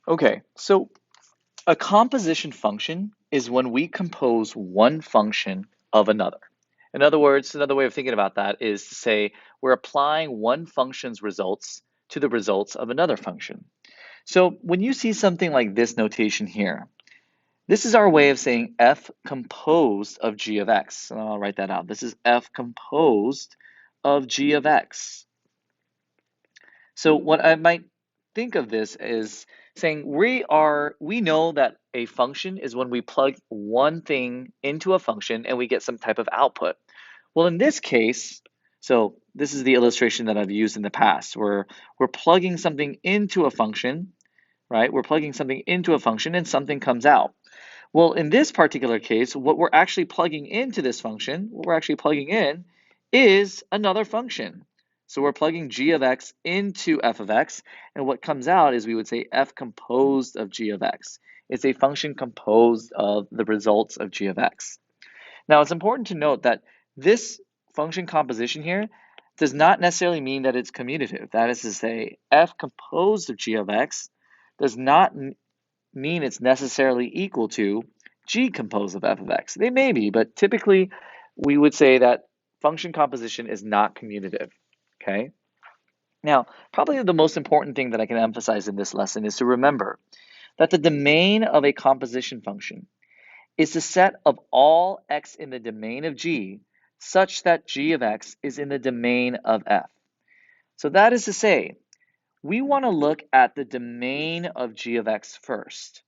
Okay, so a composition function is when we compose one function of another. In other words, another way of thinking about that is to say we're applying one function's results to the results of another function. So when you see something like this notation here, this is our way of saying f composed of g of x. And I'll write that out. This is f composed of g of x. So what I might think of this is saying we know that a function is when we plug one thing into a function and we get some type of output. Well, in this case, so this is the illustration that I've used in the past where we're plugging something into a function, right? We're plugging something into a function and something comes out. Well, in this particular case, what we're actually plugging into this function, what we're actually plugging in is another function. So we're plugging g of x into f of x, and what comes out is we would say f composed of g of x. It's a function composed of the results of g of x. Now, it's important to note that this function composition here does not necessarily mean that it's commutative. That is to say, f composed of g of x does not mean it's necessarily equal to g composed of f of x. They may be, but typically we would say that function composition is not commutative, okay? Now, probably the most important thing that I can emphasize in this lesson is to remember that the domain of a composition function is the set of all x in the domain of g such that g of x is in the domain of f. So that is to say, we want to look at the domain of g of x first.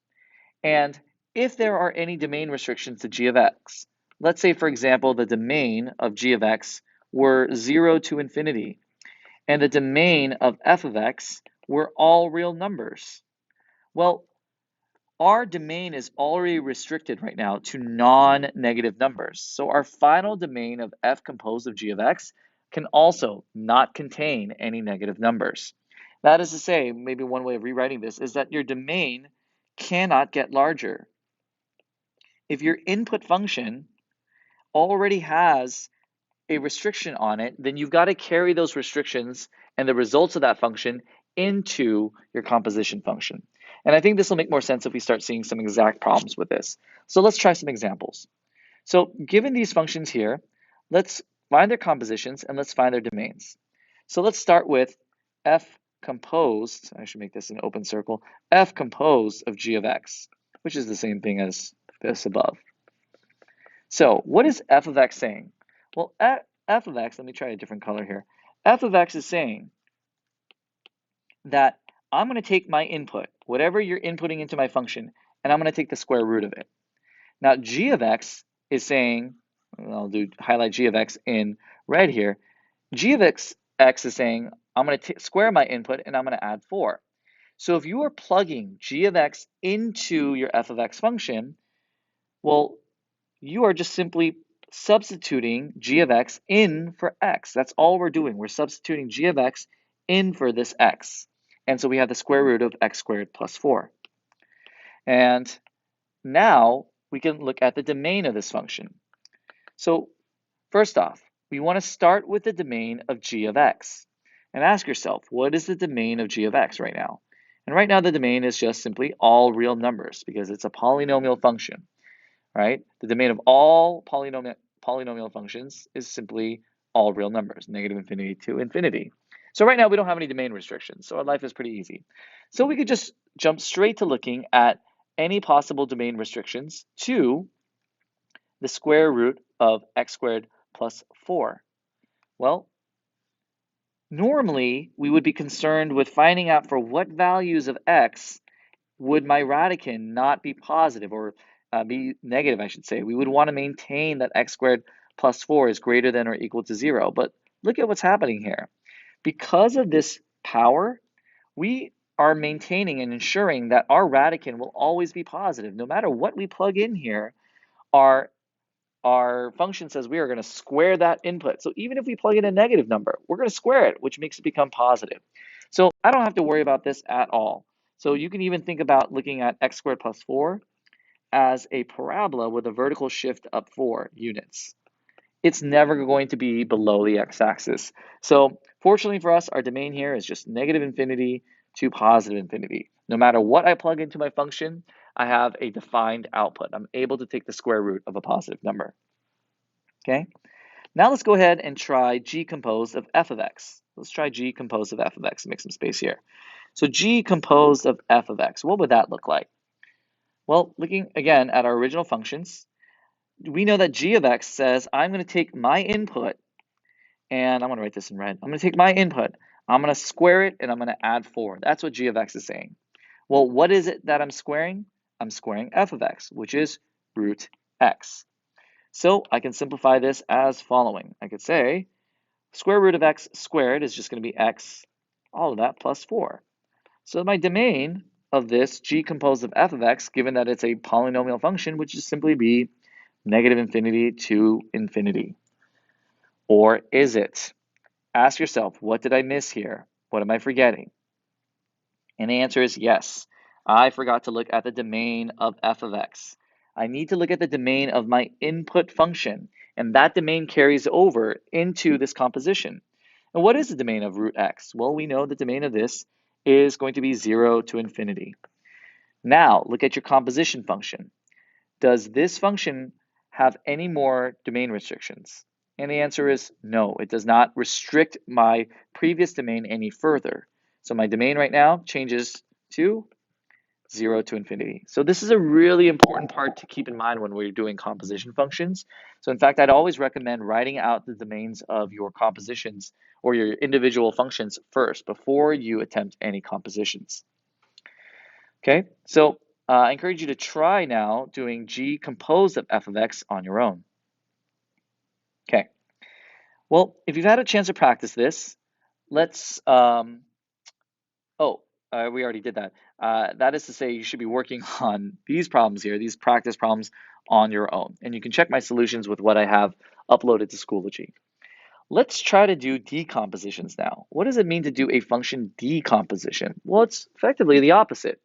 And if there are any domain restrictions to g of x, let's say, for example, the domain of g of x were 0 to infinity, and the domain of f of x were all real numbers. Well, our domain is already restricted right now to non-negative numbers. So our final domain of f composed of g of x can also not contain any negative numbers. That is to say, maybe one way of rewriting this is that your domain cannot get larger. If your input function already has a restriction on it, then you've got to carry those restrictions and the results of that function into your composition function. And I think this will make more sense if we start seeing some exact problems with this. So let's try some examples. So given these functions here, let's find their compositions and let's find their domains. So let's start with f composed, I should make this an open circle, f composed of g of x, which is the same thing as this above. So what is f of x saying? Well, f of x, let me try a different color here. F of x is saying that I'm going to take my input, whatever you're inputting into my function, and I'm going to take the square root of it. Now, g of x is saying, I'll highlight g of x in red here. G of x is saying, I'm going to square my input and I'm going to add 4. So if you are plugging g of x into your f of x function, well, you are just simply substituting g of x in for x. That's all we're doing. We're substituting g of x in for this x. And so we have the square root of x squared plus 4. And now we can look at the domain of this function. So first off, we want to start with the domain of g of x. And ask yourself, what is the domain of g of x right now? And right now the domain is just simply all real numbers because it's a polynomial function. Right? The domain of all polynomial functions is simply all real numbers, negative infinity to infinity. So right now we don't have any domain restrictions, so our life is pretty easy. So we could just jump straight to looking at any possible domain restrictions to the square root of x squared plus 4. Well, normally we would be concerned with finding out for what values of x would my radicand not be positive or be negative, I should say. We would want to maintain that x squared plus 4 is greater than or equal to 0. But look at what's happening here. Because of this power, we are maintaining and ensuring that our radicand will always be positive. No matter what we plug in here, our, our function says we are going to square that input. So even if we plug in a negative number, we're going to square it, which makes it become positive. So I don't have to worry about this at all. So you can even think about looking at x squared plus 4 as a parabola with a vertical shift up 4 units. It's never going to be below the x-axis. So fortunately for us, our domain here is just negative infinity to positive infinity. No matter what I plug into my function, I have a defined output. I'm able to take the square root of a positive number. Okay? Now let's go ahead and try g composed of f of x. Let's try g composed of f of x. Make some space here. So g composed of f of x, what would that look like? Well, looking again at our original functions, we know that g of x says I'm going to take my input, and I'm going to write this in red. I'm going to take my input, I'm going to square it, and I'm going to add 4. That's what g of x is saying. Well, what is it that I'm squaring? I'm squaring f of x, which is root x. So I can simplify this as following. I could say square root of x squared is just going to be x, all of that, plus 4. So my domain of this g composed of f of x, given that it's a polynomial function, would just simply be negative infinity to infinity. Or is it? Ask yourself, what did I miss here? What am I forgetting? And the answer is yes. I forgot to look at the domain of f of x. I need to look at the domain of my input function, and that domain carries over into this composition. And what is the domain of root x? Well, we know the domain of this is going to be 0 to infinity. Now, look at your composition function. Does this function have any more domain restrictions? And the answer is no, it does not restrict my previous domain any further. So my domain right now changes to 0 to infinity. So this is a really important part to keep in mind when we're doing composition functions. So in fact, I'd always recommend writing out the domains of your compositions or your individual functions first before you attempt any compositions. Okay, so I encourage you to try now doing g composed of f of x on your own. Okay, well, if you've had a chance to practice this, let's, we already did that. That is to say, you should be working on these problems here, these practice problems on your own. And you can check my solutions with what I have uploaded to Schoology. Let's try to do decompositions now. What does it mean to do a function decomposition? Well, it's effectively the opposite.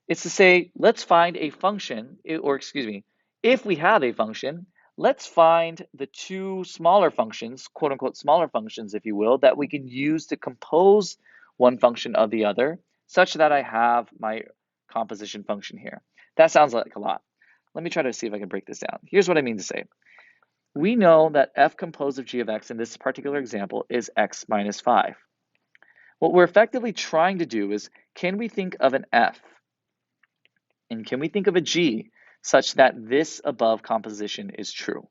It's to say, let's find a function, or excuse me, if we have a function, let's find the two smaller functions, quote unquote smaller functions, if you will, that we can use to compose one function of the other, such that I have my composition function here. That sounds like a lot. Let me try to see if I can break this down. Here's what I mean to say. We know that f composed of g of x in this particular example is x minus 5. What we're effectively trying to do is, can we think of an f and can we think of a g such that this above composition is true?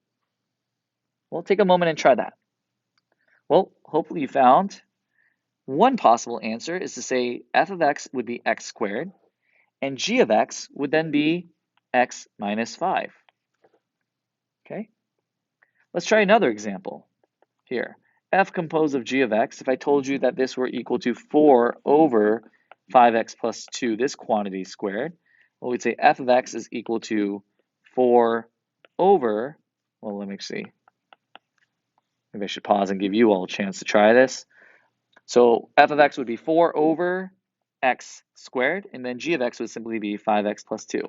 Well, take a moment and try that. Well, hopefully you found one possible answer is to say f of x would be x squared, and g of x would then be x minus 5. Okay? Let's try another example here. F composed of g of x, if I told you that this were equal to 4 over 5x plus 2, this quantity squared, well, we'd say f of x is equal to 4 over, well, let me see. Maybe I should pause and give you all a chance to try this. So f of x would be 4 over x squared, and then g of x would simply be 5x plus 2.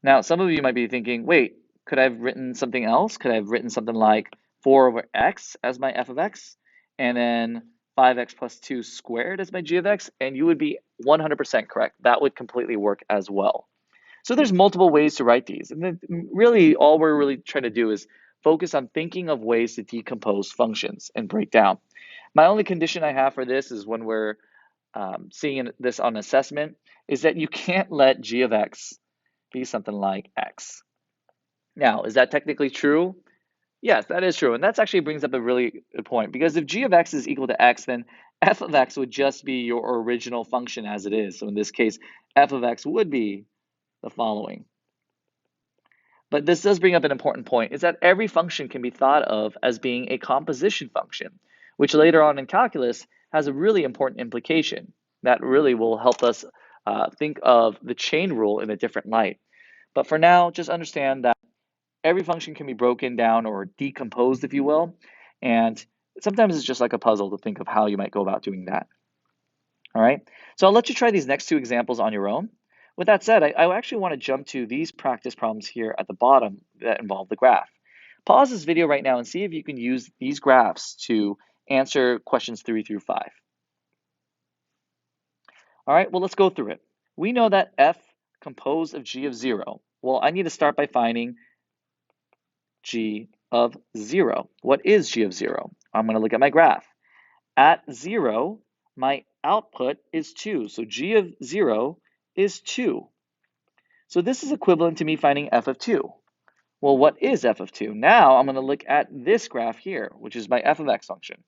Now, some of you might be thinking, wait, could I have written something else? Could I have written something like 4 over x as my f of x, and then 5x plus 2 squared as my g of x? And you would be 100% correct. That would completely work as well. So there's multiple ways to write these. And then really all we're really trying to do is focus on thinking of ways to decompose functions and break down. My only condition I have for this is when we're seeing this on assessment is that you can't let g of x be something like x. Now, is that technically true? Yes, that is true. And that actually brings up a really good point, because if g of x is equal to x, then f of x would just be your original function as it is. So in this case, f of x would be the following. But this does bring up an important point, is that every function can be thought of as being a composition function, which later on in calculus has a really important implication that really will help us think of the chain rule in a different light. But for now, just understand that every function can be broken down or decomposed, if you will, and sometimes it's just like a puzzle to think of how you might go about doing that. All right, so I'll let you try these next two examples on your own. With that said, I actually want to jump to these practice problems here at the bottom that involve the graph. Pause this video right now and see if you can use these graphs to answer questions 3 through 5. All right, well, let's go through it. We know that f composed of g of 0. Well, I need to start by finding g of 0. What is g of 0? I'm going to look at my graph. At 0, my output is 2. So g of 0 is 2. So this is equivalent to me finding f of 2. Well, what is f of 2? Now I'm going to look at this graph here, which is my f of x function.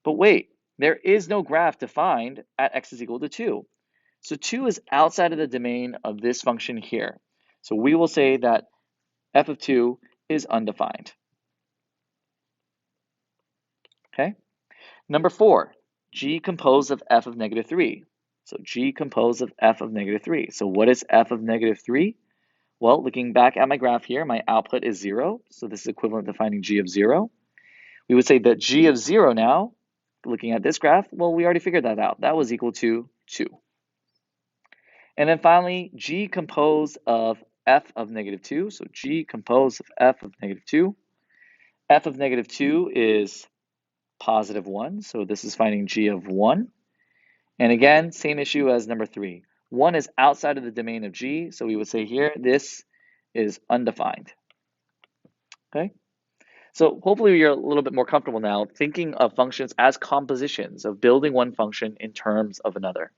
But wait, there is no graph defined at x is equal to 2. So 2 is outside of the domain of this function here. So we will say that f of 2 is undefined. Okay? Number 4, g composed of f of negative 3. So g composed of f of negative 3. So what is f of negative 3? Well, looking back at my graph here, my output is 0. So this is equivalent to finding g of 0. We would say that g of 0 now, looking at this graph, well, we already figured that out. That was equal to 2. And then finally, g composed of f of negative 2. So g composed of f of negative 2. F of negative 2 is positive 1. So this is finding g of 1. And again, same issue as number 3. 1 is outside of the domain of g. So we would say here, this is undefined. Okay? So hopefully you're a little bit more comfortable now thinking of functions as compositions, of building one function in terms of another.